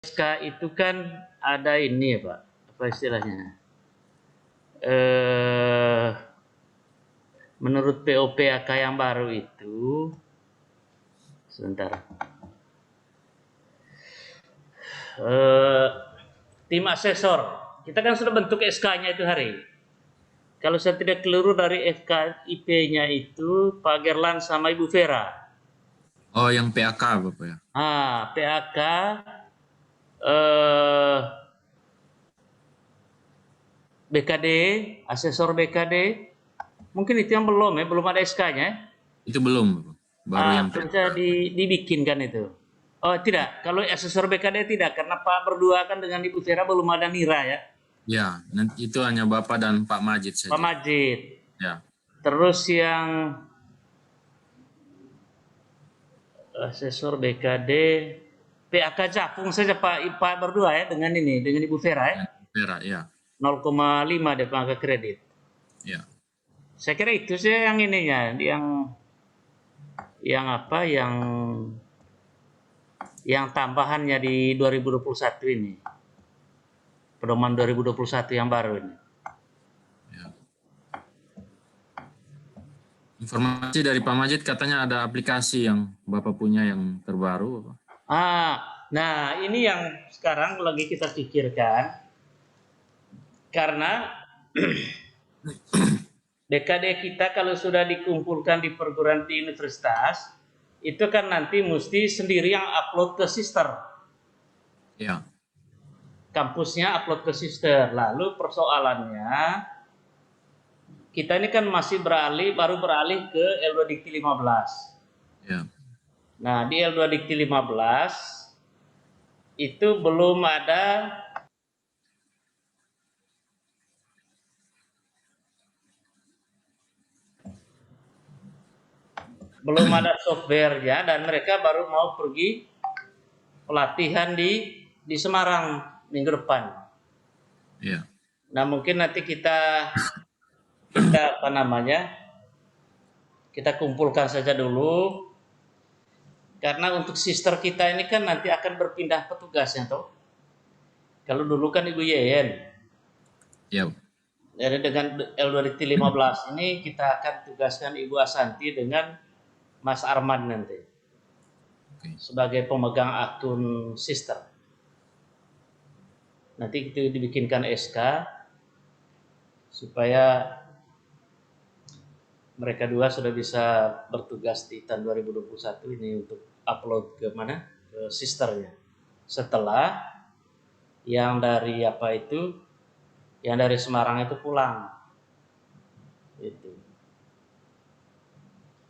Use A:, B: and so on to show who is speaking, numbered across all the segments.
A: SK itu kan ada ini ya Pak, apa istilahnya? Menurut POPAK yang baru itu, sebentar. Tim asesor, kita kan sudah bentuk SK-nya itu hari. Kalau saya tidak keliru dari FKIP-nya itu Pak Gerlan sama Ibu Vera.
B: Oh, yang PAK Bapak ya?
A: PAK BKD, asesor BKD, mungkin itu yang belum ya, belum ada SK-nya.
B: Itu belum Bapak. Baru yang
A: Bisa
B: PAK.
A: dibikinkan itu. Oh tidak, kalau asesor BKD tidak, karena Pak berdua kan dengan Ibu Vera belum ada nira ya.
B: Ya, nanti itu hanya Bapak dan Pak Majid
A: Pak
B: saja.
A: Majid.
B: Ya.
A: Terus yang asesor BKD, PAK Capung saja Pak berdua ya dengan ini, dengan Ibu Vera ya.
B: Vera, ya.
A: 0,5 DP angka kredit.
B: Ya.
A: Saya kira itu sih yang ininya, yang apa, yang tambahannya di 2021 ini. Pedoman 2021 yang baru ini.
B: Ya. Informasi dari Pak Majid katanya ada aplikasi yang Bapak punya yang terbaru Bapak.
A: Nah ini yang sekarang lagi kita pikirkan, karena DKD kita kalau sudah dikumpulkan di perguruan tinggi universitas, itu kan nanti mesti sendiri yang upload ke sister.
B: Ya.
A: Kampusnya upload ke sister. Lalu persoalannya, kita ini kan masih baru beralih ke L2 Dikti 15.
B: Ya.
A: Nah, di L2 Dikti 15 itu belum ada softwarenya, dan mereka baru mau pergi pelatihan di Semarang minggu depan.
B: Ya.
A: Nah, mungkin nanti kita apa namanya? Kita kumpulkan saja dulu, karena untuk sister kita ini kan nanti akan berpindah petugasnya toh. Kalau dulu kan Ibu Yeyen.
B: Ya.
A: Jadi dengan L2 Dikti 15 ini kita akan tugaskan Ibu Asanti dengan Mas Arman nanti. Sebagai pemegang akun sister. Nanti itu dibikinkan SK supaya mereka dua sudah bisa bertugas di tahun 2021 ini untuk upload ke mana? Ke sisternya. Setelah yang dari yang dari Semarang itu pulang. Itu.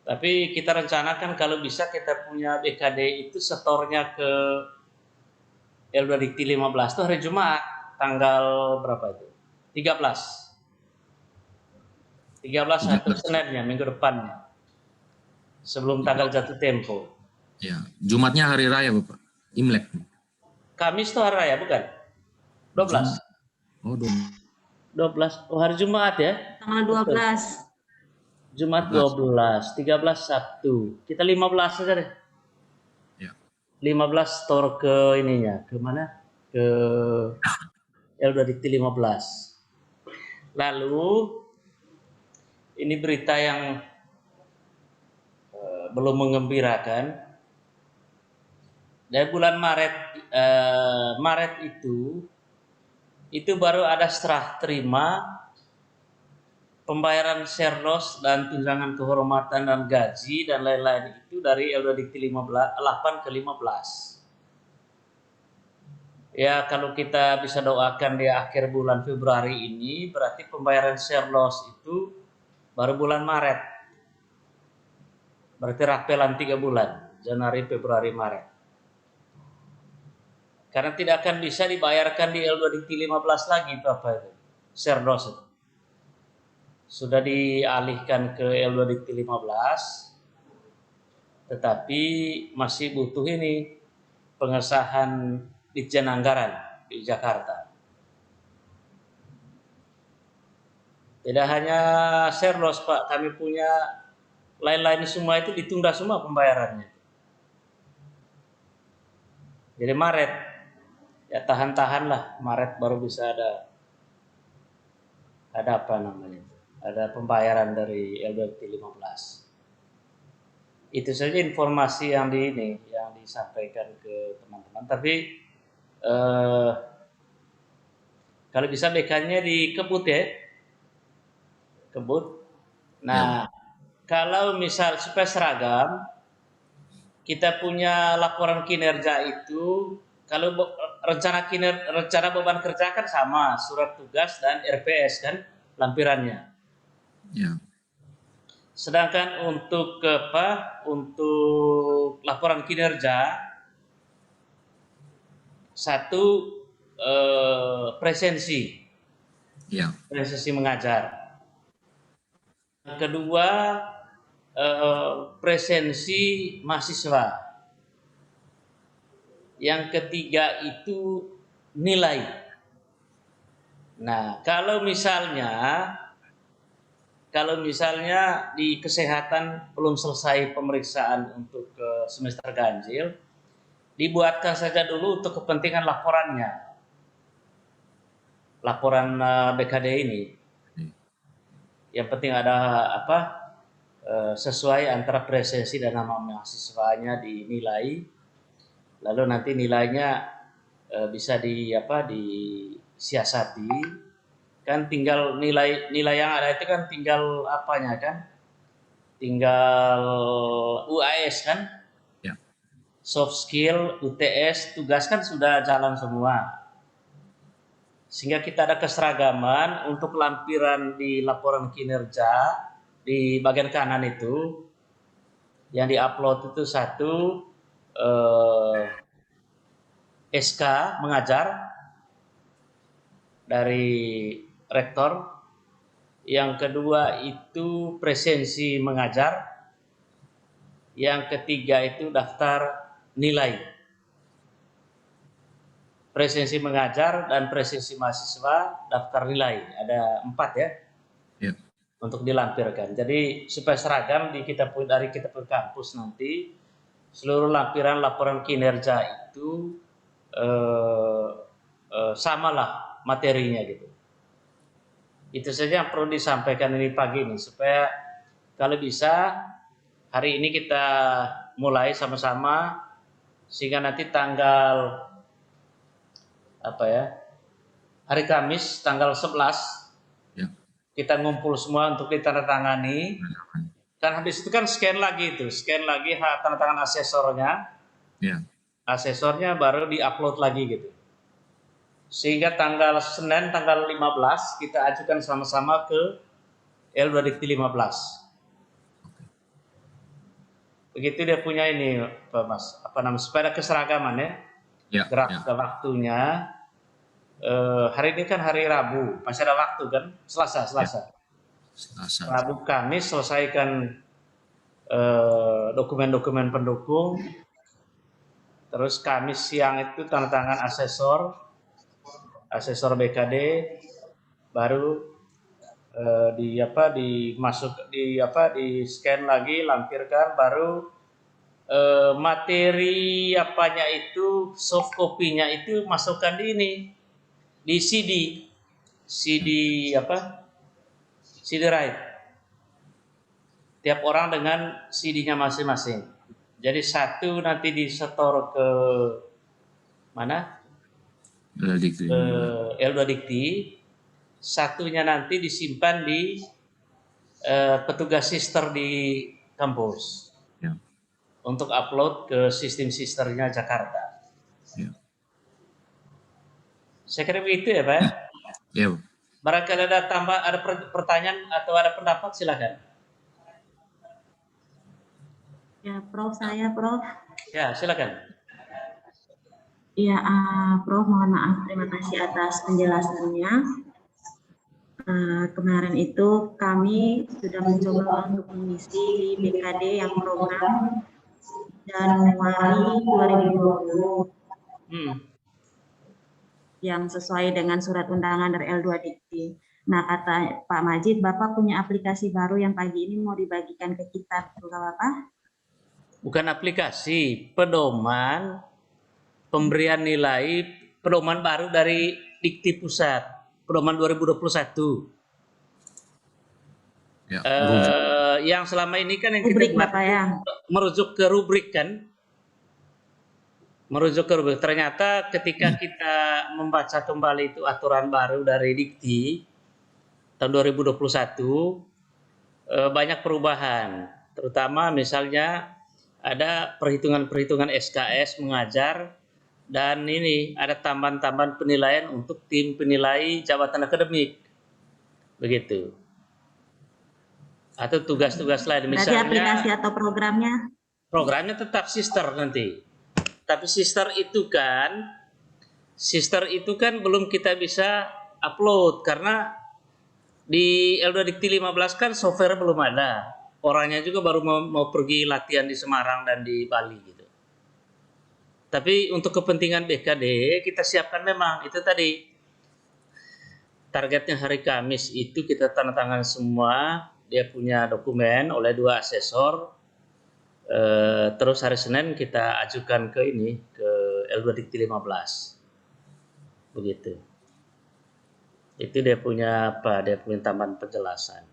A: Tapi kita rencanakan kalau bisa kita punya BKD itu setornya ke L2 Dikti 15 itu hari Jumat, tanggal berapa itu? 13 satu Seninnya, minggu depannya. Sebelum tanggal jatuh tempo.
B: Ya, Jumatnya hari raya Bapak. Imlek.
A: Kamis itu hari raya bukan? 12.
B: Oh,
A: 12. Oh, hari Jumat ya?
C: Tanggal 12.
A: Jumat 12, 13 Sabtu. Kita 15 saja deh.
B: Ya.
A: 15 store ke ininya, ke mana? Ke L2 Dikti 15. Lalu ini berita yang belum mengembirakan. Dari bulan Maret itu baru ada serah terima pembayaran share loss dan tunjangan kehormatan dan gaji dan lain-lain itu dari L2 Dikti 8 ke 15. Ya, kalau kita bisa doakan di akhir bulan Februari ini, berarti pembayaran share loss itu baru bulan Maret. Berarti rapelan 3 bulan, Januari, Februari, Maret. Karena tidak akan bisa dibayarkan di L2 Dikti 15 lagi itu apa itu? Share loss itu. Sudah dialihkan ke L2 Dikti 15, tetapi masih butuh ini pengesahan Ditjen Anggaran di Jakarta. Tidak hanya share loss Pak, kami punya lain-lain semua itu ditunda semua pembayarannya. Jadi Maret Ya tahan-tahan lah, Maret baru bisa ada apa namanya itu, ada pembayaran dari L2T15. Itu saja informasi yang yang disampaikan ke teman-teman. Tapi kalau bisa BK-nya dikebut ya, kebut.
B: Ya,
A: Nah, kalau misal supaya seragam, kita punya laporan kinerja itu, kalau rencana beban kerja kan sama, surat tugas dan RPS kan lampirannya.
B: ya,
A: Sedangkan untuk Untuk laporan kinerja satu presensi
B: ya,
A: mengajar. Yang kedua presensi mahasiswa. Yang ketiga itu nilai. Nah, kalau misalnya di kesehatan belum selesai pemeriksaan untuk semester ganjil, dibuatkan saja dulu untuk kepentingan laporannya, laporan BKD ini. Yang penting ada sesuai antara presensi dan nama mahasiswanya dinilai, lalu nanti nilainya bisa disiasati. Kan tinggal nilai yang ada itu kan tinggal apanya kan, tinggal UAS kan,
B: ya,
A: soft skill, UTS, tugas kan sudah jalan semua. Sehingga kita ada keseragaman untuk lampiran di laporan kinerja di bagian kanan itu yang diupload itu satu SK mengajar dari rektor, yang kedua itu presensi mengajar, yang ketiga itu daftar nilai. Presensi mengajar dan presensi mahasiswa, daftar nilai, ada 4 ya,
B: ya,
A: untuk dilampirkan. Jadi supaya seragam dari kita pun kampus nanti, seluruh lampiran laporan kinerja itu samalah materinya gitu. Itu saja yang perlu disampaikan ini pagi ini, supaya kalau bisa hari ini kita mulai sama-sama, sehingga nanti tanggal hari Kamis tanggal 11
B: ya.
A: kita ngumpul semua untuk ditandatangani. Kan habis itu kan scan lagi tanda tangan asesornya.
B: Ya,
A: Asesornya baru diupload lagi gitu. Sehingga Senin tanggal 15 kita ajukan sama-sama ke L2Dikti 15. Begitu dia punya ini Mas, supaya keseragaman ya.
B: ya,
A: Gerak
B: ya.
A: waktunya. Hari ini kan hari Rabu, masih ada waktu kan? Selasa.
B: Selasa.
A: Rabu Kamis selesaikan dokumen-dokumen pendukung. Terus Kamis siang itu tanda tangan asesor BKD, baru di scan lagi, lampirkan, baru materi apanya itu, soft copy-nya itu masukkan di CD write. Tiap orang dengan CD-nya masing-masing. Jadi satu nanti disetor ke mana? L2Dikti. Satunya nanti disimpan di petugas sister di kampus.
B: Ya.
A: Untuk upload ke sistem sisternya Jakarta.
B: Ya.
A: Saya kira begitu ya Pak.
B: Ya.
A: Barangkali ada pertanyaan atau ada pendapat, silakan.
C: Ya, Prof, saya Prof.
A: Ya, silakan.
C: Ya, Prof, mohon maaf, terima kasih atas penjelasannya. Kemarin itu kami sudah mencoba untuk mengisi BKD yang program Januari 2020 yang sesuai dengan surat undangan dari L2Dikti. Nah, kata Pak Majid, Bapak punya aplikasi baru yang pagi ini mau dibagikan ke kita, betul Bapak? Bukan aplikasi, pedoman pemberian nilai
A: pedoman baru dari Dikti Pusat, pedoman 2021.
B: Ya,
A: Yang selama ini kan yang kita
C: Rubrik
A: buat
C: Bapak ya.
A: merujuk ke rubrik kan, merujuk ke rubrik. Ternyata ketika kita membaca kembali itu aturan baru dari Dikti tahun 2021, banyak perubahan, terutama misalnya ada perhitungan-perhitungan SKS mengajar, dan ini ada tambahan-tambahan penilaian untuk tim penilai jabatan akademik, begitu. Atau tugas-tugas lain,
C: Berarti
A: misalnya
C: aplikasi atau programnya
A: programnya tetap sister nanti. Tapi sister itu kan belum kita bisa upload karena di L2 Dikti 15 kan software belum ada. Orangnya juga baru mau pergi latihan di Semarang dan di Bali gitu. Tapi untuk kepentingan BKD kita siapkan memang itu tadi. Targetnya hari Kamis itu kita tanda tangan semua, dia punya dokumen oleh 2 asesor. Terus hari Senin kita ajukan ke L2 Dikti 15. Begitu. Itu dia punya Dia punya tambahan penjelasan.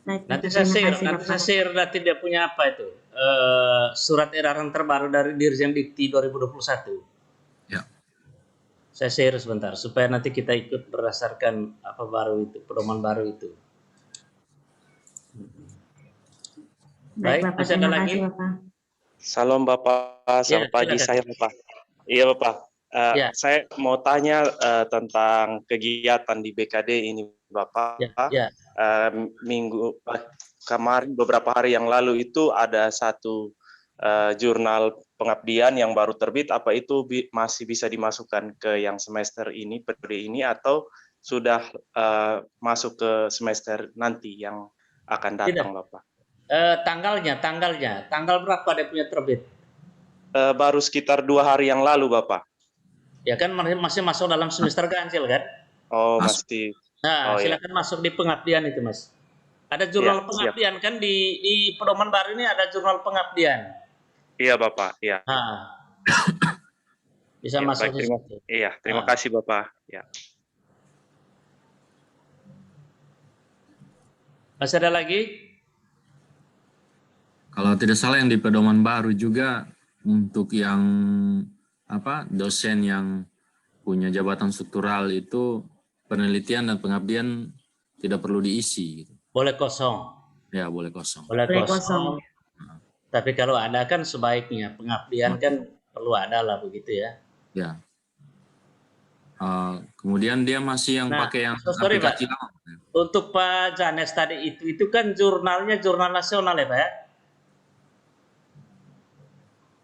C: Baik,
A: Nanti
C: Bapak,
A: saya
C: terima kasih, Bapak.
A: share nanti dia punya itu? Surat edaran terbaru dari Dirjen Dikti 2021.
B: ya.
A: Saya share sebentar supaya nanti kita ikut berdasarkan pedoman baru itu. Baik,
C: Bapak,
A: masih ada
C: terima
A: lagi?
C: kasih, Bapak.
D: Salam Bapak,
A: Ya,
D: selamat pagi,
A: silakan.
D: saya Bapak. Iya Bapak,
A: Ya.
D: saya mau tanya tentang kegiatan di BKD ini Bapak.
A: Ya.
D: Minggu kemarin, beberapa hari yang lalu itu ada satu jurnal pengabdian yang baru terbit. Apa itu masih bisa dimasukkan ke yang semester ini, periode ini, atau sudah masuk ke semester nanti yang akan datang Bapak?
A: Tanggal berapa dia punya terbit?
D: Baru sekitar 2 hari yang lalu Bapak.
A: Ya kan masih masuk dalam semester ganjil kan?
D: Oh,
B: Masuk.
D: masih.
A: Nah,
D: Iya.
A: silakan masuk di pengabdian itu, Mas. Ada jurnal
D: Iya,
A: pengabdian kan di pedoman baru ini ada jurnal pengabdian.
D: Iya Bapak, iya.
A: Nah, bisa
D: Ya,
A: masuk
D: baik,
A: di situ.
D: terima kasih Bapak. Ya.
A: Masih ada lagi?
B: Kalau tidak salah yang di pedoman baru juga untuk yang dosen yang punya jabatan struktural itu penelitian dan pengabdian tidak perlu diisi gitu.
A: Boleh kosong.
B: Ya, boleh kosong.
A: Boleh
C: Boleh
A: kosong.
C: kosong.
A: Tapi kalau ada kan sebaiknya pengabdian kan perlu ada lah begitu ya.
B: Ya. Kemudian dia masih yang pakai yang
A: sorry, Pak.
B: aplikasi lama.
A: Untuk Pak Janes tadi itu kan jurnalnya jurnal nasional ya Pak ya?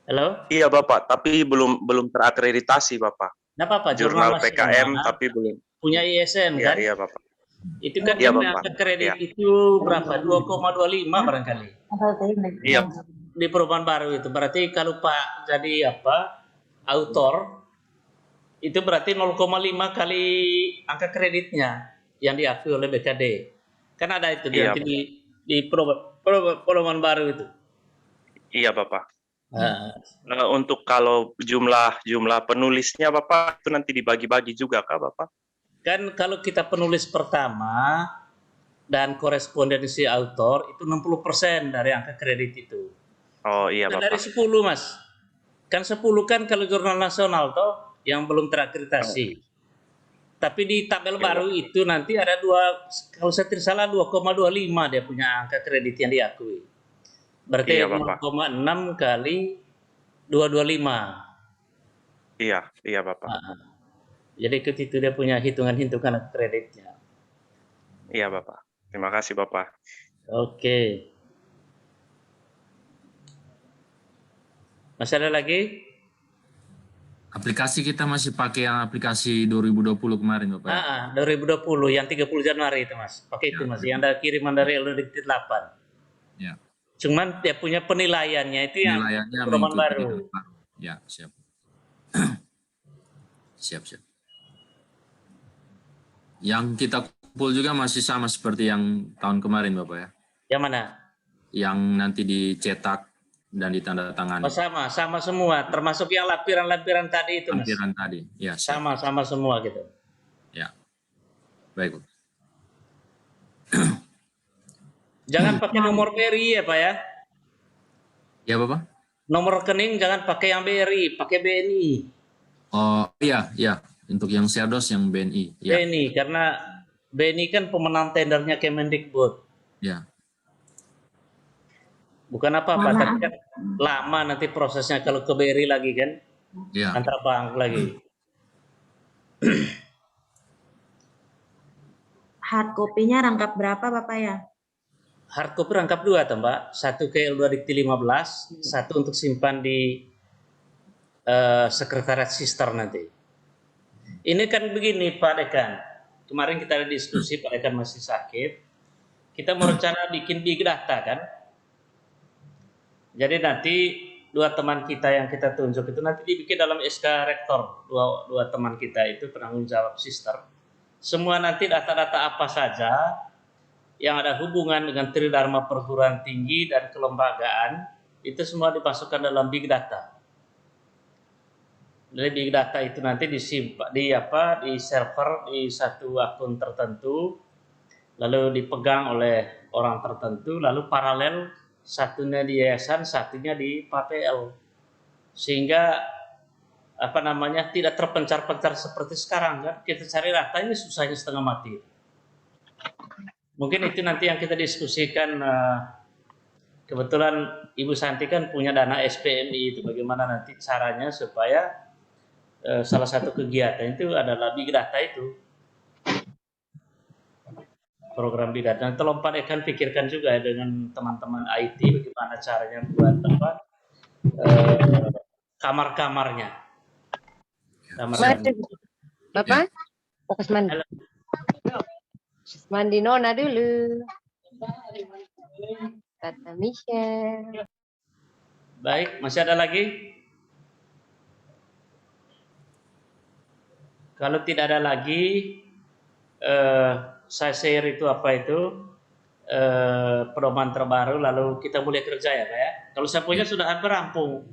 A: Halo?
D: Iya Bapak, tapi belum terakreditasi Bapak.
A: Nggak apa-apa,
D: Jurnal PKM
A: nasional,
D: tapi belum.
A: punya ISN
D: Iya,
A: kan?
D: iya Bapak.
A: Itu kan
D: Iya,
A: yang
D: Bapak.
A: angka kredit
D: Iya.
A: itu berapa? 2,25 barangkali.
D: Iya.
A: Di perubahan baru itu. Berarti kalau Pak jadi autor, itu berarti 0,5 kali angka kreditnya yang diakui oleh BKD. Kan ada itu
D: Iya,
A: nanti di perubahan baru itu.
D: Iya Bapak.
A: Nah,
D: Untuk kalau jumlah penulisnya Bapak itu nanti dibagi-bagi juga kah Bapak?
A: kan kalau kita penulis pertama dan korespondensi autor itu 60% dari angka kredit itu.
D: Oh iya
A: Nah,
D: Bapak.
A: dari 10 Mas. Kan 10 kan kalau jurnal nasional toh yang belum terakreditasi. Tapi di tabel
D: Iya,
A: baru itu nanti ada kalau saya tidak salah 2,25 dia punya angka kredit yang diakui. Berarti
D: Iya, Bapak.
A: 0,6 kali 225.
D: Iya Bapak.
A: Jadi itu dia punya hitungan-hitungan kreditnya.
D: Iya Bapak. Terima kasih Bapak.
A: Oke. Masih ada lagi?
B: Aplikasi kita masih pakai yang aplikasi 2020 kemarin Bapak.
A: 2020 yang 30 Januari itu Mas. Pakai itu Mas. Yang ada kiriman dari L2 8.
B: Ya.
A: Cuman dia punya penilaiannya itu yang
B: Penilaiannya
A: pedoman
B: mengikuti
A: baru.
B: yang baru. Ya, siap. Siap. Yang kita kumpul juga masih sama seperti yang tahun kemarin Bapak ya.
A: Yang mana?
B: Yang nanti dicetak dan ditandatangani.
A: Oh, sama semua, termasuk yang lampiran-lampiran tadi itu, Mas.
B: Lampiran tadi, ya siap.
A: Sama semua gitu.
B: Ya, baik.
A: Jangan pakai nomor BRI ya, Pak ya.
B: Ya, Bapak?
A: Nomor rekening jangan pakai yang BRI, pakai BNI.
B: Oh, iya, ya. Untuk yang Serdos yang BNI, ya.
A: BNI, karena BNI kan pemenang tendernya Kemendikbud.
B: Ya.
A: Bukan apa-apa, tapi kan lama nanti prosesnya kalau ke BRI lagi kan,
B: Ya.
A: antar bank lagi.
C: Hard copy-nya rangkap berapa Bapak ya?
A: Hard copy rangkap 2 toh, Mbak. Satu ke L2 Dikti 15, satu untuk simpan di sekretariat sister nanti. Ini kan begini Pak Dekan. Kemarin kita ada diskusi, Pak Dekan masih sakit. Kita mau rencana bikin big data kan. Jadi nanti 2 teman kita yang kita tunjuk itu nanti dibikin dalam SK Rektor. Dua teman kita itu penanggung jawab sister. Semua nanti data-data apa saja yang ada hubungan dengan tridharma perguruan tinggi dan kelembagaan itu semua dimasukkan dalam big data. Jadi big data itu nanti disimpan di server di satu akun tertentu, lalu dipegang oleh orang tertentu, lalu paralel satunya di yayasan, satunya di PAPL, sehingga tidak terpencar-pencar seperti sekarang kan. Kita cari data ini susahnya setengah mati. Mungkin itu nanti yang kita diskusikan. Kebetulan Ibu Santi kan punya dana SPMI itu, bagaimana nanti caranya supaya salah satu kegiatan itu adalah big data itu, program big data. Nanti Pak Dekan pikirkan juga ya dengan teman-teman IT bagaimana caranya buat kamar-kamarnya.
E: Bapak, fokus mandi. Mandi Nona dulu. Kata Michelle.
A: Baik, masih ada lagi? Kalau tidak ada lagi, saya share itu pedoman terbaru, lalu kita mulai kerja ya Pak ya. Kalau saya punya sudah hampir rampung.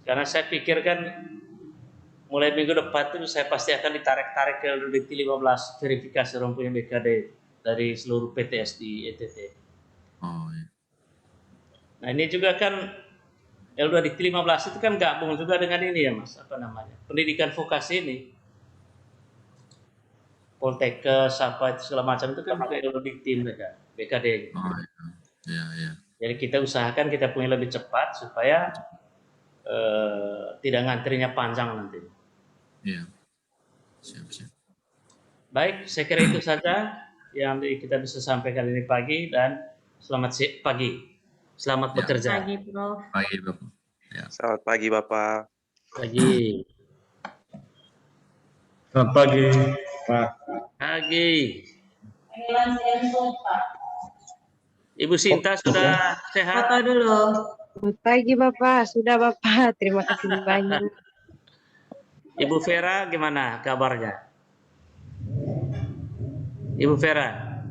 A: Karena saya pikir kan mulai minggu depan itu saya pasti akan ditarik-tarik ke Dikti 15 verifikasi orang punya BKD dari seluruh PTS di ETT.
B: Oh, iya.
A: Nah ini juga kan L2 Dikti 15 itu kan gabung juga dengan ini ya Mas, pendidikan vokasi ini. Poltekkes apa itu segala macam itu kan pakai L2 Dikti mereka, BKD.
B: Oh, iya. Ya.
A: Jadi kita usahakan kita punya lebih cepat supaya tidak ngantrinya panjang nanti.
B: Iya. Siap.
A: Baik, saya kira itu saja yang kita bisa sampaikan ini pagi, dan selamat pagi. Selamat bekerja.
C: Pagi, Prof.
B: Pagi, Bapak. Ya.
D: Selamat pagi, Bapak.
A: Pagi.
F: Selamat pagi, Pak.
A: Pagi. Ibu Sinta sudah sehat?
C: Foto dulu.
E: Selamat pagi Bapak, sudah Bapak. Terima kasih banyak.
A: Ibu Vera gimana kabarnya? Ibu Vera?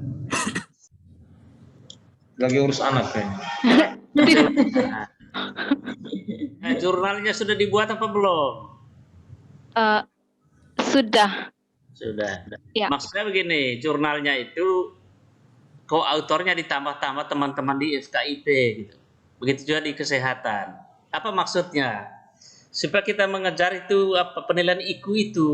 F: Lagi urus anak kayaknya.
A: Jurnalnya sudah dibuat apa belum?
E: Sudah. Ya.
A: Maksudnya begini, jurnalnya itu co-autornya ditambah-tambah teman-teman di FKIP gitu. Begitu juga di kesehatan. Apa maksudnya? Supaya kita mengejar itu penilaian IQ itu.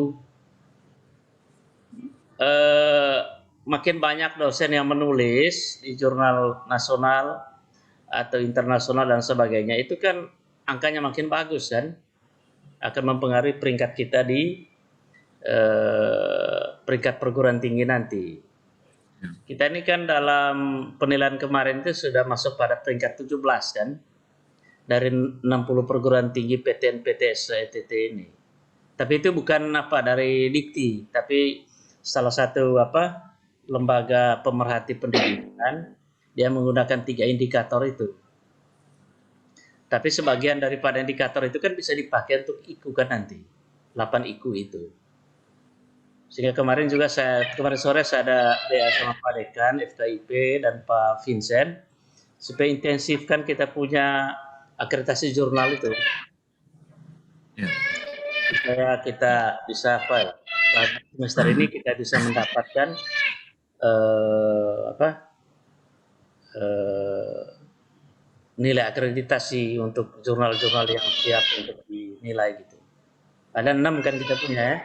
A: Makin banyak dosen yang menulis di jurnal nasional atau internasional dan sebagainya, itu kan angkanya makin bagus kan, akan mempengaruhi peringkat kita di peringkat perguruan tinggi nanti. Kita ini kan dalam penilaian kemarin itu sudah masuk pada peringkat 17 kan, dari 60 perguruan tinggi PTN PTS ETT ini. Tapi itu bukan dari Dikti, tapi salah satu lembaga pemerhati pendidikan, dia menggunakan 3 indikator itu. Tapi sebagian daripada indikator itu kan bisa dipakai untuk IQ kan nanti, 8 IQ itu. Sehingga kemarin sore saya ada DA sama Pak Dekan, FKIP dan Pak Vincent, supaya intensifkan kita punya akreditasi jurnal itu.
B: Ya.
A: Supaya kita bisa semester ini kita bisa mendapatkan nilai akreditasi untuk jurnal-jurnal yang siap untuk dinilai gitu. Ada 6 kan kita punya ya.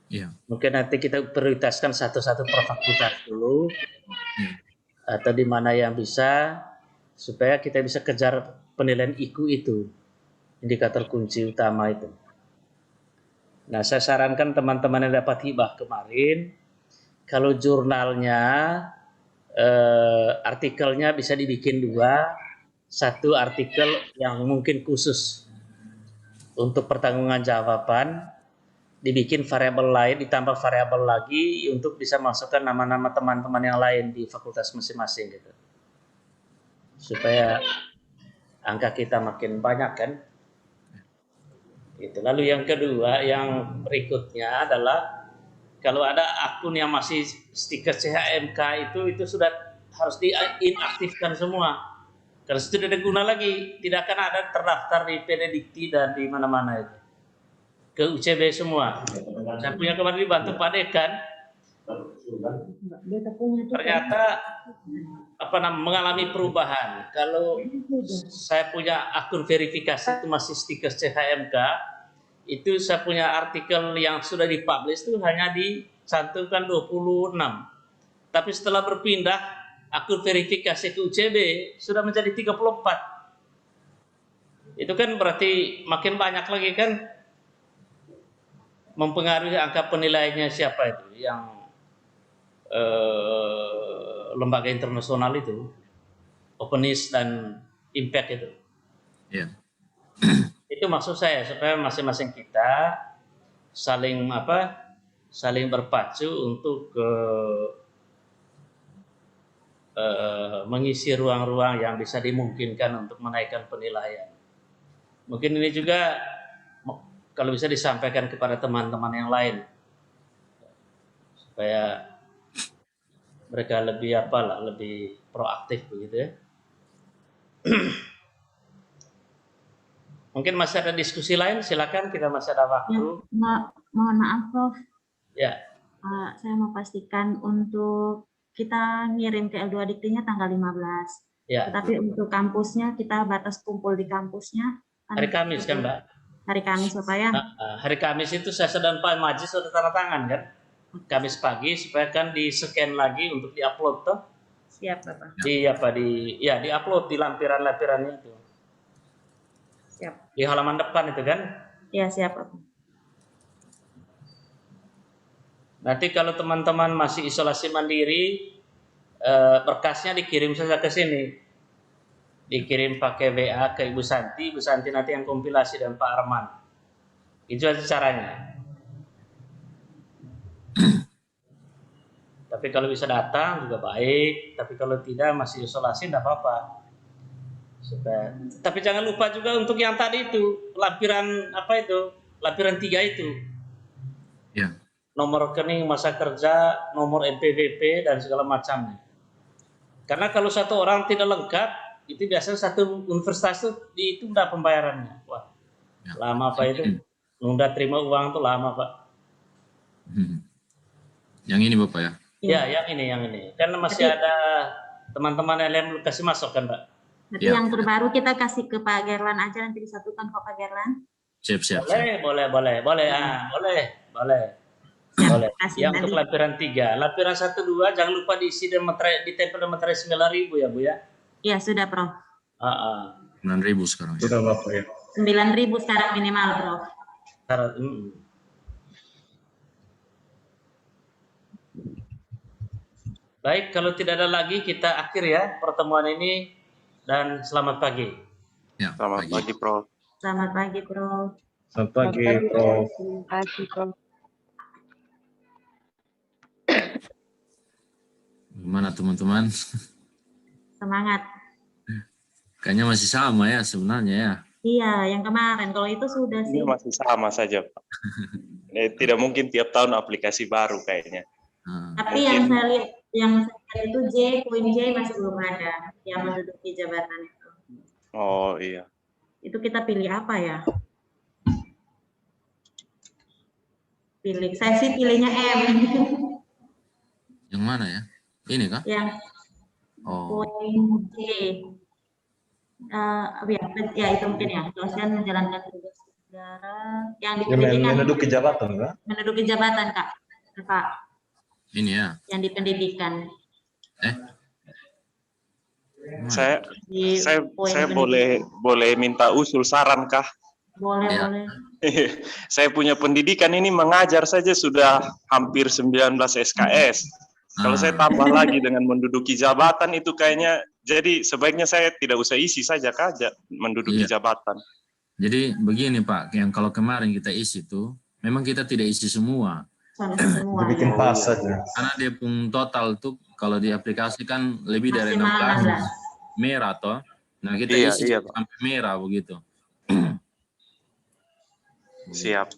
B: Iya.
A: Mungkin nanti kita prioritaskan satu-satu per fakultas dulu, atau di mana yang bisa, supaya kita bisa kejar penilaian IQ itu, indikator kunci utama itu. Nah, saya sarankan teman-teman yang dapat hibah kemarin, kalau jurnalnya, artikelnya bisa dibikin 2, satu artikel yang mungkin khusus untuk pertanggungjawaban, dibikin variabel lain, ditambah variabel lagi untuk bisa masukkan nama-nama teman-teman yang lain di fakultas masing-masing gitu. Supaya angka kita makin banyak kan. Gitu. Lalu yang kedua, yang berikutnya adalah kalau ada akun yang masih stiker CHMK itu sudah harus diinaktifkan semua. Karena itu tidak ada guna lagi, tidak akan ada terdaftar di Penedikti dan di mana-mana itu. Ke UCB semua. Saya punya kemarin dibantu Pak Dekan. Ternyata mengalami perubahan. Kalau saya punya akun verifikasi itu masih stiker CHMK, itu saya punya artikel yang sudah dipublish itu hanya dicantumkan 26. Tapi setelah berpindah akun verifikasi ke UCB sudah menjadi 34. Itu kan berarti makin banyak lagi kan, mempengaruhi angka penilaiannya siapa itu yang lembaga internasional itu, openness dan impact itu.
B: Iya.
A: Itu maksud saya, supaya masing-masing kita saling berpacu untuk mengisi ruang-ruang yang bisa dimungkinkan untuk menaikkan penilaian. Mungkin ini juga kalau bisa disampaikan kepada teman-teman yang lain, supaya mereka lebih proaktif begitu ya. Mungkin masih ada diskusi lain, silakan, kita masih ada waktu.
C: Mohon maaf Prof.
A: Ya.
C: Saya mau pastikan untuk kita ngirim ke L2 Diktinya tanggal 15.
A: Ya.
C: Tetapi untuk kampusnya kita batas kumpul di kampusnya
A: Hari Kamis kan Mbak?
C: Hari Kamis supaya
A: hari Kamis itu saya dan Pak Majid sudah tanda tangan kan? Kamis pagi supaya kan di-scan lagi untuk di-upload toh.
C: Siap Bapak.
A: Di-upload di lampiran-lampirannya itu.
C: Siap.
A: Di halaman depan itu kan?
C: Iya, siap Bapak.
A: Nanti kalau teman-teman masih isolasi mandiri, berkasnya dikirim saja ke sini. Dikirim pakai WA ke Ibu Santi nanti yang kompilasi dan Pak Arman. Itu aja caranya. Tapi kalau bisa datang juga baik, tapi kalau tidak masih isolasi tidak apa-apa. Tapi jangan lupa juga untuk yang tadi itu, lampiran 3 itu.
B: Ya.
A: Nomor rekening, masa kerja, nomor NPWP dan segala macamnya. Karena kalau satu orang tidak lengkap, itu biasanya satu universitas itu tunda pembayarannya. Wah, lama Pak itu. Nunda terima uang tuh lama Pak.
B: Yang ini Bapak ya?
A: Ya, yang ini. Karena masih ada teman-teman yang lain kasih masuk kan Pak.
C: Nanti yang terbaru kita kasih ke Pak Gerlan aja, nanti disatukan kok Pak Gerlan.
B: Siap.
A: Boleh. Boleh. Yang untuk lampiran 3, lampiran 1, 2 jangan lupa diisi dan ditempel dan materai 9.000 ya Bu ya.
C: Iya sudah Prof.
B: 9.000 sekarang.
F: Sudah Bapak ya.
C: 9.000 sekarang minimal Prof.
A: Baik, kalau tidak ada lagi kita akhir ya pertemuan ini dan selamat pagi.
B: Ya,
D: Selamat pagi Prof.
C: Selamat pagi Prof.
F: Selamat pagi Prof.
E: Terima kasih Prof.
B: Gimana teman-teman?
C: Semangat.
B: Kayaknya masih sama ya sebenarnya ya.
C: Iya, yang kemarin. Kalau itu sudah sih.
D: Ini masih sama saja Pak. Tidak mungkin tiap tahun aplikasi baru kayaknya.
C: Tapi yang saya lihat itu Koin J masih belum ada yang menduduki jabatan itu.
D: Oh iya.
C: Itu kita pilih apa ya? Saya sih pilihnya M.
B: Yang mana ya? Ini kah?
C: Yang
B: Oh,
C: poin C. Ya itu mungkin ya. Dosen menjalankan tugas negara yang dipendidikan.
F: Menduduki jabatan, kan?
C: Menduduki jabatan, Kak. Kak.
B: ini ya.
C: Yang di pendidikan.
D: Saya
C: Di poin
D: saya
C: pendidikan.
D: boleh minta usul saran kah?
C: Boleh,
B: Ya.
C: boleh.
D: Saya punya pendidikan ini mengajar saja sudah hampir 19 SKS. Kalau saya tambah lagi dengan menduduki jabatan itu kayaknya, jadi sebaiknya saya tidak usah isi saja aja menduduki
B: Iya.
D: jabatan.
B: Jadi begini Pak, yang kalau kemarin kita isi itu, memang kita tidak isi semua.
C: Semua.
F: Dibikin
C: Ya.
F: pas saja.
B: Karena dia pun total tuh kalau diaplikasikan lebih dari
C: Maksimal
B: 16 merah toh. Nah kita
D: Iya,
B: isi
D: iya, Pak.
B: sampai merah begitu.
D: Siap.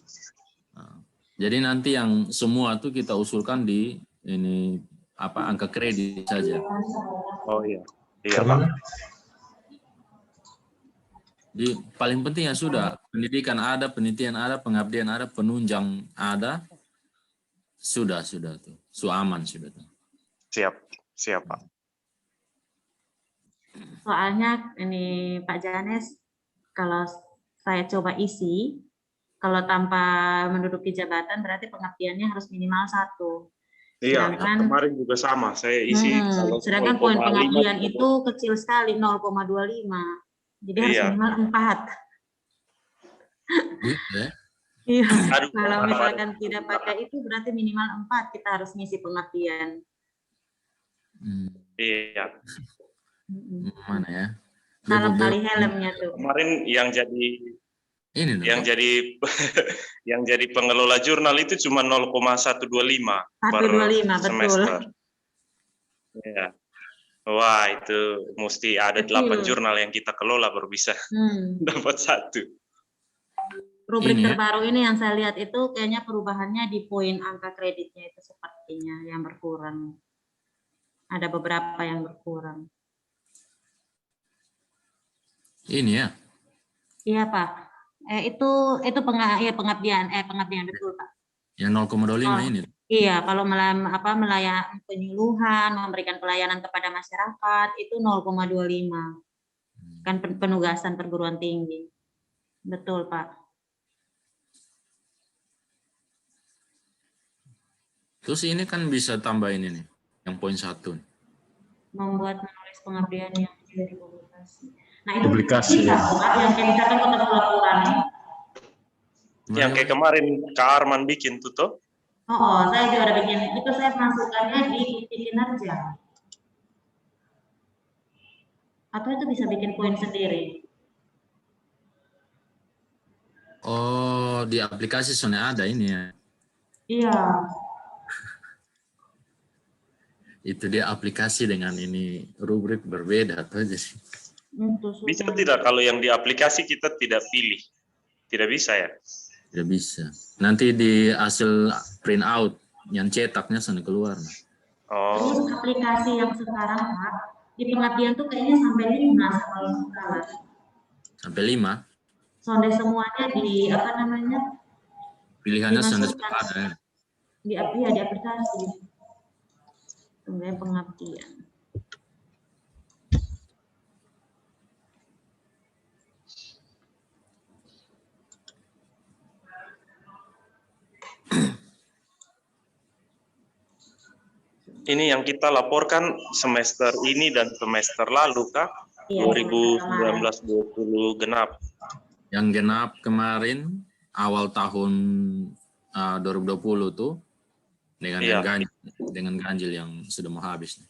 B: Nah, jadi nanti yang semua tuh kita usulkan di ini apa angka kredit saja.
D: Oh iya. Iya, Pak.
F: Karena
B: Jadi paling penting ya sudah pendidikan ada, penelitian ada, pengabdian ada, penunjang ada. Sudah tuh. Aman sudah tuh.
D: Siap, Pak.
C: Soalnya ini Pak Janes, kalau saya coba isi, kalau tanpa menduduki jabatan berarti pengabdiannya harus minimal 1.
D: Iya,
C: Sedangkan
D: kemarin juga sama. Saya isi kalau
C: sedangkan poin
D: 0,5
C: pengabdian itu kecil sekali, 0,25. Jadi harus
D: Iya.
C: minimal 4.
B: Gitu ya.
C: Iya.
D: Aduh,
C: Kalau
D: aduh.
C: misalkan tidak pakai itu berarti minimal 4 kita harus ngisi pengabdian.
D: Iya.
B: Mana ya?
C: Kalau kali helmnya tuh.
D: Kemarin yang jadi
B: Ini dong.
D: yang jadi pengelola jurnal itu cuma 0,125 per
C: 125,
D: semester. Ya. Wah, itu mesti ada 8 jurnal yang kita kelola baru bisa dapat 1.
C: Rubrik
B: Ini ya.
C: terbaru ini yang saya lihat itu kayaknya perubahannya di poin angka kreditnya itu sepertinya yang berkurang. Ada beberapa yang berkurang.
B: Ini ya.
C: Iya, Pak. Itu pengabdian betul, Pak.
B: Yang 0,25 ini.
C: Iya, kalau melayani penyuluhan, memberikan pelayanan kepada masyarakat itu 0,25. Kan penugasan perguruan tinggi. Betul, Pak.
B: Terus ini kan bisa tambahin ini yang poin 1.
C: Membuat menulis pengabdian yang bisa dipublikasi. Nah, itu
F: Publikasi,
C: bisa,
F: ya.
C: Pak, yang kayak misalkan kota pelaporan.
D: Yang kayak kemarin Kak Arman bikin tuh toh.
C: Saya juga ada bikin. Itu saya masukkannya di bukti kinerja. Atau itu bisa bikin poin sendiri.
B: Oh, di aplikasi soalnya ada ini ya.
C: Iya.
B: Itu dia aplikasi dengan ini rubrik berbeda atau aja sih.
D: Bisa tidak kalau yang di aplikasi kita tidak pilih? Tidak bisa ya?
B: Tidak bisa. Nanti di hasil print out yang cetaknya sana keluar.
C: Terus aplikasi yang sekarang, Pak, di pengabdian tuh kayaknya sampai 5 kalau salah.
B: Sampai 5.
C: Sonde semuanya di
B: Pilihannya sana
C: dimasukkan.
B: ada ya.
C: Di aplikasi. Kemudian pengabdian.
D: Ini yang kita laporkan semester ini dan semester lalu, Kak?
C: Iya,
D: 2019-20 genap.
B: Yang genap kemarin awal tahun 2020 tuh dengan ganjil yang sudah mau habis.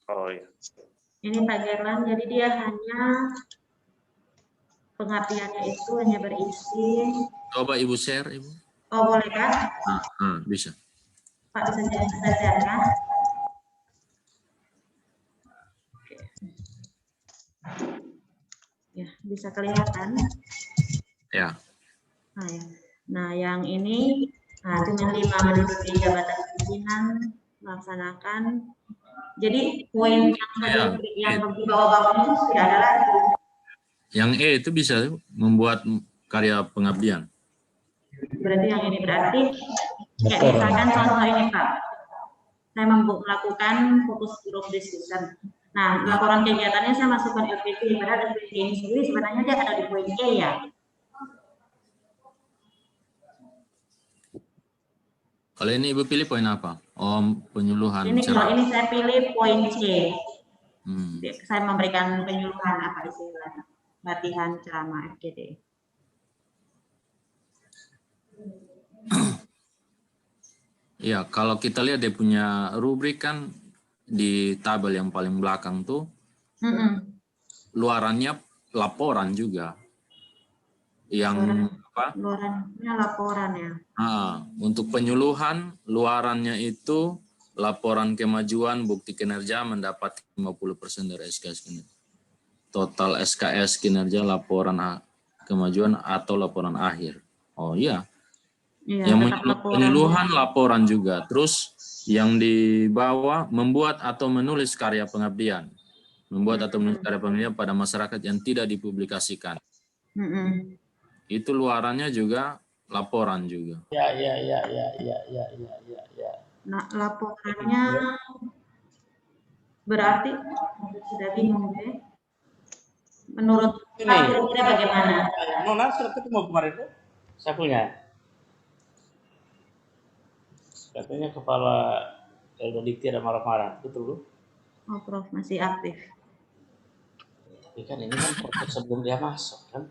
D: Oh iya.
C: Ini Pak Gerlan, jadi dia hanya pengabdiannya itu hanya berisi.
B: Coba Ibu share, Ibu.
C: Oh, boleh kan?
B: Bisa.
C: Pak bisa share kan? Oke. Ya, bisa kelihatan.
B: Ya.
C: Nah, yang ini cuma 5 menduduki jabatan pimpinan melaksanakan. Jadi poin yang di bawah-bawah itu sudah ada lagi.
B: Yang E itu bisa membuat karya pengabdian.
C: Berarti yang ini berarti kayak misalkan contoh ini Pak, saya melakukan fokus group discussion. Nah, laporan kegiatannya saya masukkan LPT, padahal LPT ini sendiri sebenarnya dia ada di poin E ya.
B: Kalau ini Ibu pilih poin apa? Oh, penyuluhan.
C: Ini kalau ini saya pilih poin C. Saya memberikan penyuluhan apa istilahnya? Latihan ceramah FGD.
B: Iya, kalau kita lihat dia punya rubrik kan di tabel yang paling belakang tuh, luarannya laporan juga. Yang apa?
C: Luarannya laporan ya.
B: Untuk penyuluhan, luarannya itu laporan kemajuan bukti kinerja mendapat 50% dari SKS kinerja. Total SKS kinerja laporan kemajuan atau laporan akhir. Oh iya. Yang penyuluhan laporan juga. Terus yang di bawah membuat atau menulis karya pengabdian. Membuat atau menulis karya pengabdian pada masyarakat yang tidak dipublikasikan. Itu luarannya juga laporan juga.
A: Ya.
C: Nah, laporannya berarti sudah bingung deh. Menurut kira-kira bagaimana?
A: Nona sudah ketemu kemarin tuh? Saya punya. Katanya kepala Eldodikti ada marah-marah, betul lu?
C: Oh, Prof masih aktif.
A: Tapi kan ini kan proses sebelum dia masuk kan?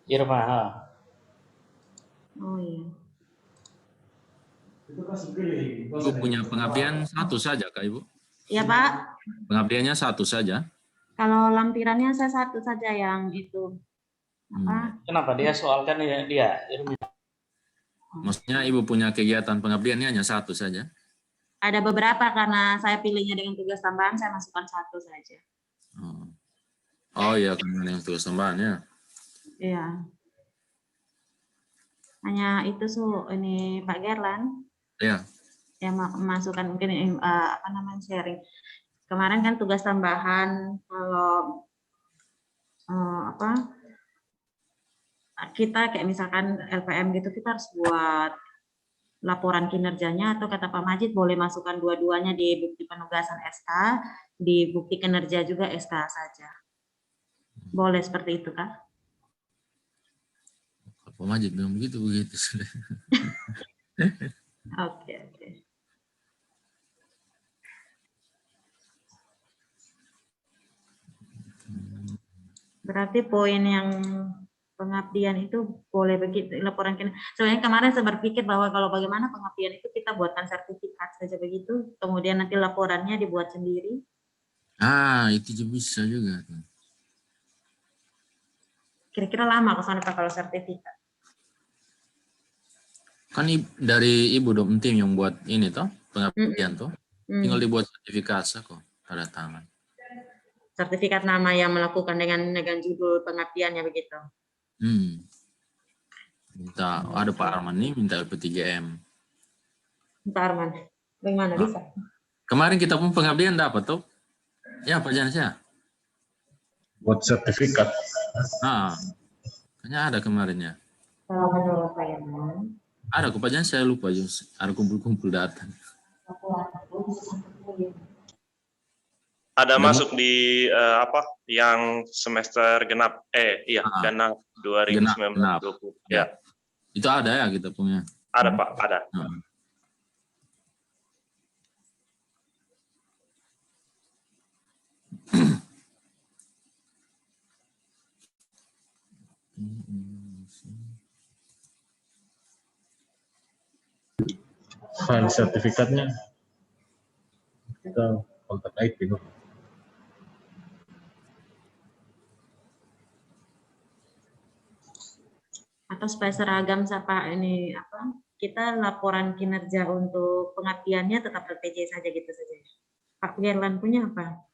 A: Irma.
C: Oh iya.
B: Ibu punya pengabdian satu saja, Kak Ibu?
C: Iya, Pak.
B: Pengabdiannya satu saja?
C: Kalau lampirannya saya satu saja yang itu. Apa?
A: Kenapa dia soalkan dia? Irma.
B: Maksudnya Ibu punya kegiatan pengabdiannya hanya satu saja?
C: Ada beberapa karena saya pilihnya dengan tugas tambahan, saya masukkan satu saja.
B: Oh iya, karena yang tugas tambahannya.
C: Iya. Hanya itu ini Pak Gerlan.
B: Iya.
C: Yang masukkan mungkin sharing. Kemarin kan tugas tambahan kalau kita kayak misalkan LPM gitu kita harus buat laporan kinerjanya atau kata Pak Majid boleh masukkan dua-duanya di bukti penugasan SK, di bukti kinerja juga SK saja. Boleh seperti itu Kak?
B: Pak Majid bilang begitu.
C: Oke. Berarti poin yang pengabdian itu boleh begitu laporan kinerja. Soalnya kemarin saya berpikir bahwa kalau bagaimana pengabdian itu kita buatkan sertifikat saja begitu, kemudian nanti laporannya dibuat sendiri.
B: Itu juga bisa juga.
C: Kira-kira lama kesana Pak kalau sertifikat?
B: Kan dari Ibu dong tim yang buat ini toh pengabdian toh, tinggal dibuat sertifikat kok tanda tangan.
C: Sertifikat nama yang melakukan dengan judul pengabdiannya begitu.
B: Minta ada Pak Arman nih minta LP3M.
C: Pak Arman, bagaimana bisa?
B: Kemarin kita pun pengabdian dapat tuh. Ya Pak Janes ya.
F: Buat sertifikat.
B: Kayaknya ada kemarinnya.
C: Kalau menurut saya,
B: ada kok Pak Janes, saya lupa ada kumpul-kumpul data.
D: Ada masuk di yang semester genap genap 2019-2020. Ya.
B: Itu ada ya kita punya.
D: Ada Pak, ada.
F: File sertifikatnya kita kontak IT dulu.
C: Atau supaya seragam ini kita laporan kinerja untuk pengabdiannya tetap LPJ saja gitu saja. Pak Gerlan punya apa?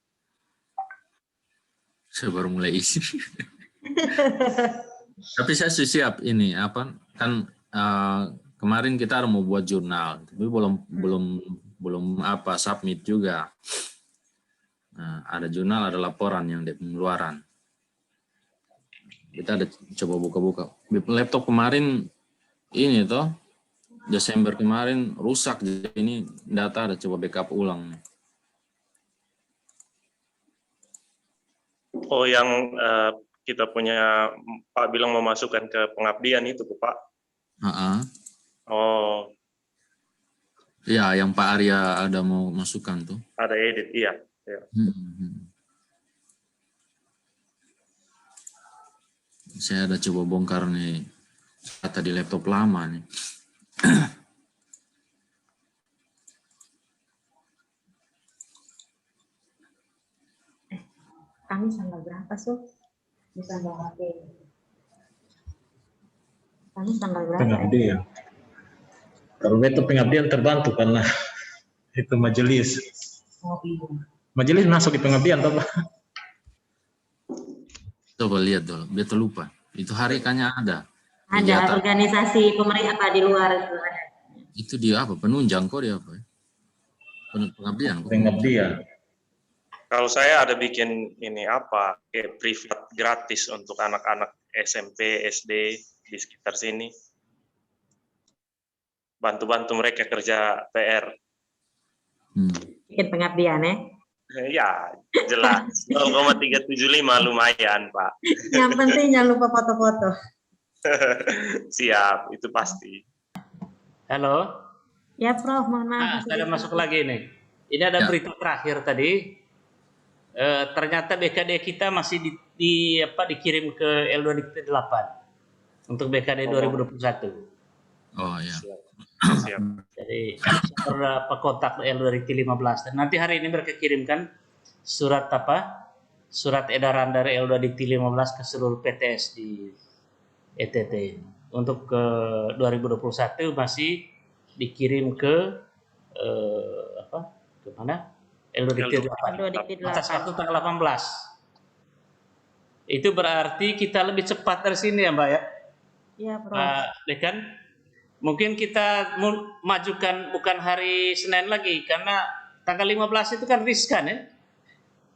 B: Saya baru mulai isi. Tapi saya siap ini kan kemarin kita mau buat jurnal, tapi belum apa submit juga. Nah, ada jurnal, ada laporan yang di pengeluaran. Kita ada coba buka-buka. Laptop kemarin ini toh Desember kemarin rusak, jadi ini data ada coba backup ulang.
D: Oh, yang kita punya Pak bilang memasukkan ke pengabdian itu, Pak. Oh,
B: Ya, yang Pak Arya ada mau masukkan tuh.
D: ada edit, iya. Ya.
B: Saya ada coba bongkar nih data di laptop lama nih.
C: Kami tanggal berapa, Sob? Bisa nggak pakai? Kami tanggal berapa?
F: Pengabdian. Kalau itu pengabdian terbantu karena itu majelis.
C: Oh, iya.
F: Majelis masuk di pengabdian toh, Pak?
B: Coba lihat dulu, biar terlupa. Itu hari kayaknya ada.
C: Ada
B: Kegiatan.
C: organisasi pemerintah apa di luar itu ada.
B: Itu dia apa? Penunjang kok dia apa? Pengabdian. Kok?
F: Pengabdian.
D: Kalau saya ada bikin ini apa, kayak privat gratis untuk anak-anak SMP, SD di sekitar sini. Bantu-bantu mereka kerja PR.
C: Bikin pengabdian ya.
D: Ya, jelas. 0,375 lumayan, Pak.
C: Yang penting jangan lupa foto-foto.
D: Siap, itu pasti.
A: Halo.
C: Ya, Prof, mohon maaf.
A: Ada masuk lagi nih. Ini ada
B: Ya.
A: berita terakhir tadi. Ternyata BKD kita masih dikirim ke L2 Dikti 8 untuk BKD 2021.
B: Oh ya.
D: Siap.
A: Jadi beberapa kontak L2 Dikti 15 dan nanti hari ini mereka kirimkan surat edaran dari L2 Dikti 15 ke seluruh PTS di ETT. Untuk ke 2021 masih dikirim ke ke mana? L2 Dikti 8. Batas waktu tanggal 18. Itu berarti kita lebih cepat dari sini ya, Mbak ya?
C: Iya, Prof.
A: Dekan, mungkin kita majukan bukan hari Senin lagi karena tanggal 15 itu kan riskan ya.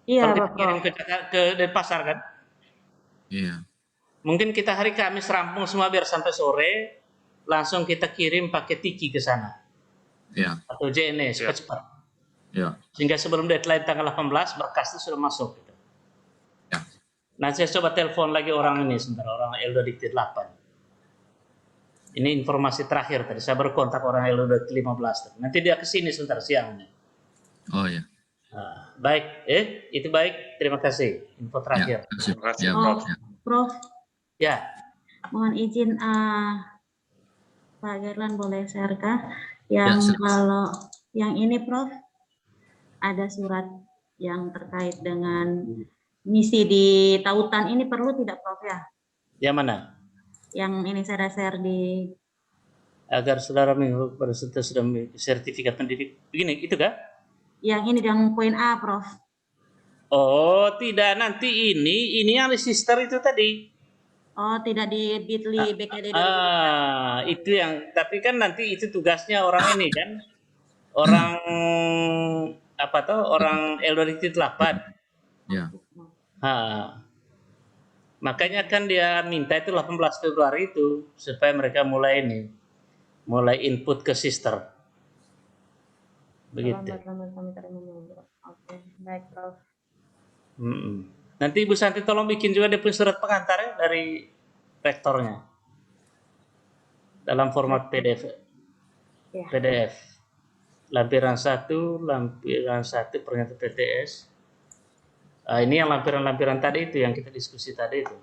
C: Iya,
A: Kalau kita
C: Prof.
A: kirim ke Denpasar kan.
B: Iya.
A: Mungkin kita hari Kamis rampung semua biar sampai sore langsung kita kirim pakai Tiki ke sana.
B: Iya.
A: Atau JNE cepat-cepat.
B: Iya.
A: Sehingga sebelum deadline tanggal 18 berkas itu sudah masuk. Gitu.
B: Ya.
A: Nah, saya coba telepon lagi orang ini sebentar, orang L2 Dikti 8. Ini informasi terakhir tadi. Saya baru kontak orang L2 Dikti 15. Nanti dia ke sini sebentar siang.
B: Oh ya.
A: Nah, baik, itu baik. Terima kasih. Info terakhir.
B: Ya,
D: Terima kasih,
B: ya,
D: Prof.
B: ya.
C: Prof,
A: Ya,
C: mohon izin Pak Gerlan boleh share kah?
B: Ya,
C: Yang
B: silakan.
C: kalau yang ini, Prof, ada surat yang terkait dengan misi di tautan ini perlu tidak, Prof ya?
A: yang mana?
C: Yang ini saya share di
A: Agar saudara mengikuti pada sudah sertifikat pendidik. Begini, itu kah?
C: yang ini yang poin A, Prof.
A: Oh, tidak. Nanti ini yang sister itu tadi.
C: Oh, tidak di Bitly BKD 2020.
A: Itu yang. Tapi kan nanti itu tugasnya orang ini kan. Orang apa tuh? Orang L2 Dikti 8.
B: Ya.
A: Makanya kan dia minta itu 18 Februari itu supaya mereka mulai input ke sister. Begitu.
C: Oke, baik, Prof.
A: Nanti Ibu Santi tolong bikin juga dia punya surat pengantar ya dari rektornya dalam format PDF.
C: Ya.
A: PDF. Lampiran 1 pernyataan PTS. Ini yang lampiran-lampiran tadi itu yang kita diskusi tadi itu.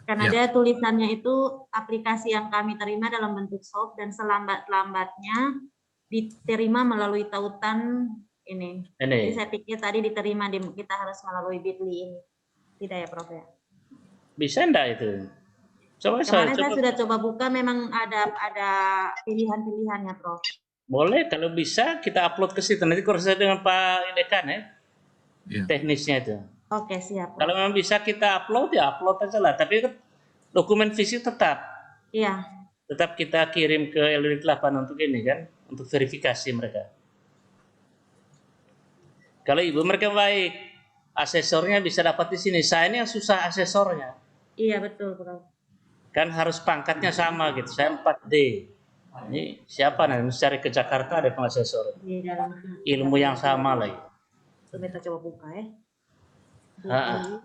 C: Karena ada tulisannya itu aplikasi yang kami terima dalam bentuk soft dan selambat-lambatnya diterima melalui tautan ini. Jadi saya pikir tadi diterima kita harus melalui Bitly ini. Tidak ya, Prof ya?
A: Bisa enggak itu?
C: Kemarin saya sudah coba buka, memang ada pilihan-pilihannya, Prof.
A: Boleh, kalau bisa kita upload ke situ. Nanti koordinasi dengan Pak Dekan ya. Teknisnya itu.
C: Oke, siap, Prof.
A: Kalau memang bisa kita upload ya upload aja lah. Tapi dokumen fisik tetap.
C: Iya.
A: tetap kita kirim ke LUDIT 8 untuk ini kan, untuk verifikasi mereka. Kalau ibu mereka baik, asesornya bisa dapat di sini. Saya ini yang susah asesornya.
C: Iya betul, Prof.
A: Kan harus pangkatnya sama gitu. Saya 4D. Ini siapa nih? Mesti cari ke Jakarta ada pengasesor.
C: Di dalam
A: Ilmu yang sama lagi.
C: Kita coba buka ya.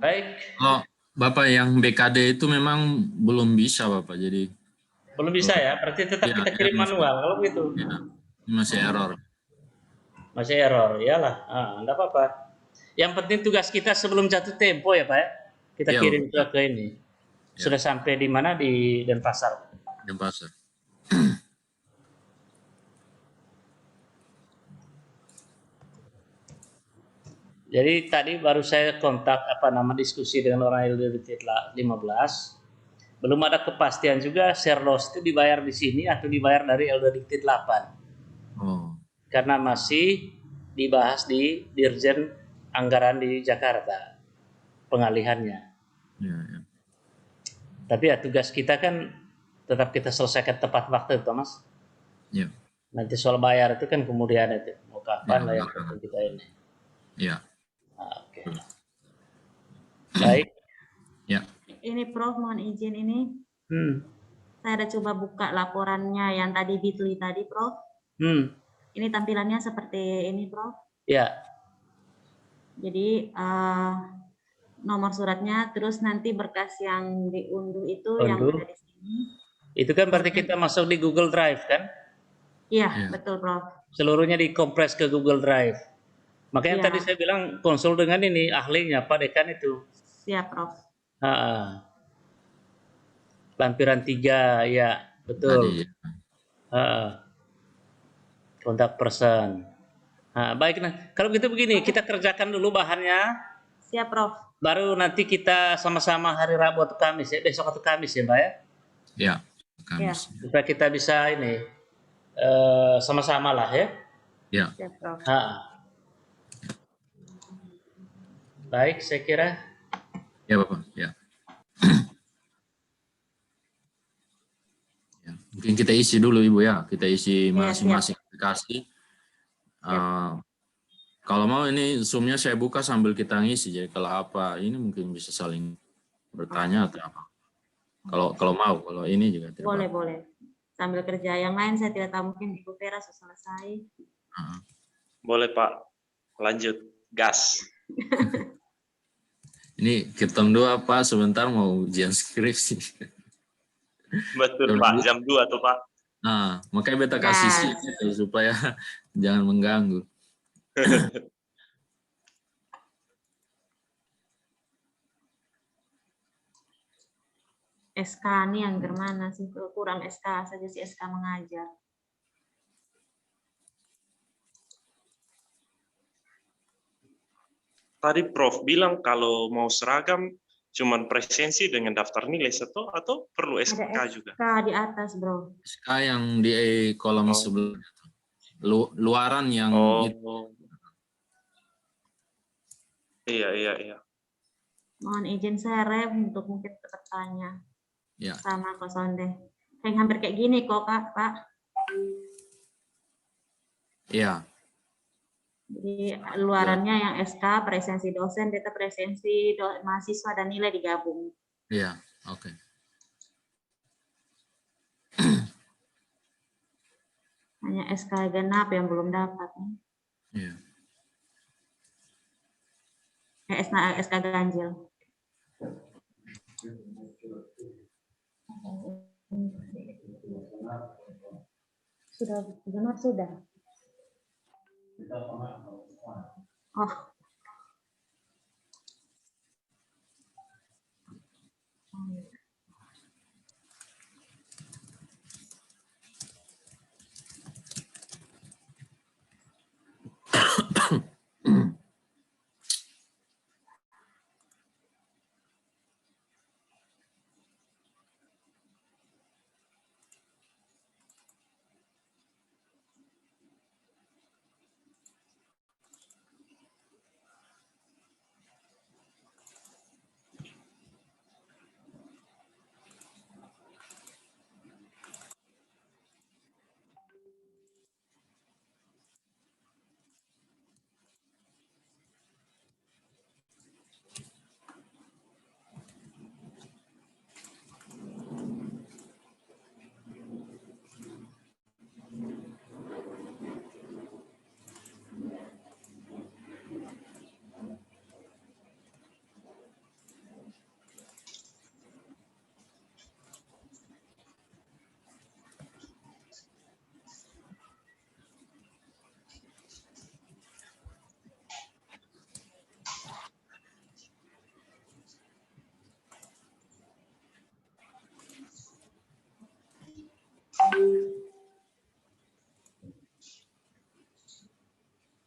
A: Baik.
B: Oh, Bapak yang BKD itu memang belum bisa Bapak, jadi
A: Belum bisa ya? Berarti tetap
B: ya,
A: kita kirim manual kalau begitu.
B: ya, masih error.
A: Masih error, iyalah. Enggak apa-apa. Yang penting tugas kita sebelum jatuh tempo ya Pak ya. Kita
B: Ya,
A: kirim ke ini.
B: Ya.
A: Sudah sampai di mana? Di Denpasar.
B: Denpasar.
A: Jadi tadi baru saya kontak diskusi dengan orang LUDIT 15. Belum ada kepastian juga share loss itu dibayar di sini atau dibayar dari LUDIT 8.
B: Oh,
A: Karena masih dibahas di Dirjen Anggaran di Jakarta pengalihannya.
B: ya, ya.
A: Tapi ya tugas kita kan tetap kita selesaikan tepat waktu, Thomas.
B: Ya.
A: Nanti soal bayar itu kan kemudian itu mau kapan
B: Ya,
A: lah yang penting kita ini.
B: Ya.
A: Oke. Baik.
B: Ya.
C: Ini Prof, mohon izin ini. Saya ada coba buka laporannya yang tadi Bitly tadi, Prof. Ini tampilannya seperti ini, Prof.
A: Ya.
C: Jadi nomor suratnya, terus nanti berkas yang diunduh itu yang ada di sini.
A: Itu kan berarti kita masuk di Google Drive kan?
C: Iya, betul, Prof.
A: Seluruhnya dikompres ke Google Drive. Makanya tadi saya bilang konsul dengan ini ahlinya Pak Dekan itu.
C: Siap, Prof.
A: Lampiran 3, ya betul.
B: Tadi,
A: Kontak person. Baik, nah kalau gitu begini, kita kerjakan dulu bahannya.
C: Siap, Prof.
A: Baru nanti kita sama-sama hari Rabu atau Kamis ya, besok atau Kamis ya Mbak ya.
B: Ya, Kamis.
A: Supaya kita bisa ini sama-sama lah ya.
B: Ya.
C: Siap, Prof.
A: Baik, saya kira.
B: Ya, Bapak. Ya. Ya. Mungkin kita isi dulu Ibu ya, kita isi masing-masing aplikasi. Kalau mau ini Zoom-nya saya buka sambil kita ngisi, jadi kalau apa ini mungkin bisa saling bertanya atau apa. Kalau mau, kalau ini juga tidak
C: boleh,
B: apa.
C: boleh. Sambil kerja yang lain saya tidak tahu, mungkin Ibu Vera sudah selesai.
D: Boleh Pak, lanjut, gas.
B: Ini kita dua Pak, sebentar mau ujian skripsi.
D: Betul Pak, jam 2 tuh Pak.
B: Nah, makanya beta kasih sih supaya jangan mengganggu.
C: SK nih yang gimana sih? Kurang SK saja sih, SK mengajar.
D: Tadi Prof bilang kalau mau seragam cuman presensi dengan daftar nilai atau perlu SK juga?
C: SK di atas, Bro.
B: SK yang di kolom sebelumnya. Luaran yang itu.
D: Iya.
C: Mohon izin saya untuk mungkin bertanya.
B: Ya.
C: Sama Kak Sonde. Kayak hampir kayak gini kok, Pak.
B: Iya.
C: Jadi luarannya yang SK, presensi dosen, data presensi mahasiswa dan nilai digabung.
B: Iya, oke.
C: Hanya SK genap yang belum dapat.
B: Iya.
C: SK ganjil. Sudah genap sudah. Oh.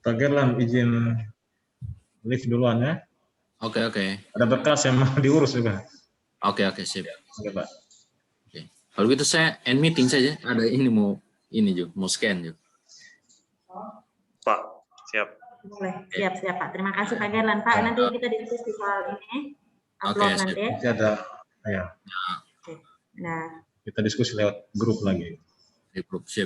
F: Pak Gerlan izin lift duluan ya.
B: Oke, oke.
F: Ada berkas yang mau diurus juga.
B: Oke, sip.
F: Oke, Pak.
B: Oke. Kalau gitu saya end meeting saja. Ada ini mau scan juga.
D: Pak, siap.
C: Boleh, siap Pak. Terima kasih Pak Gerlan. Pak, nanti kita diskusi soal ini, upload
B: Oke, siap.
C: nanti.
F: Nanti ada, ya,
C: Oke. Nah.
F: kita diskusi lewat grup lagi.
B: Di grup, siap.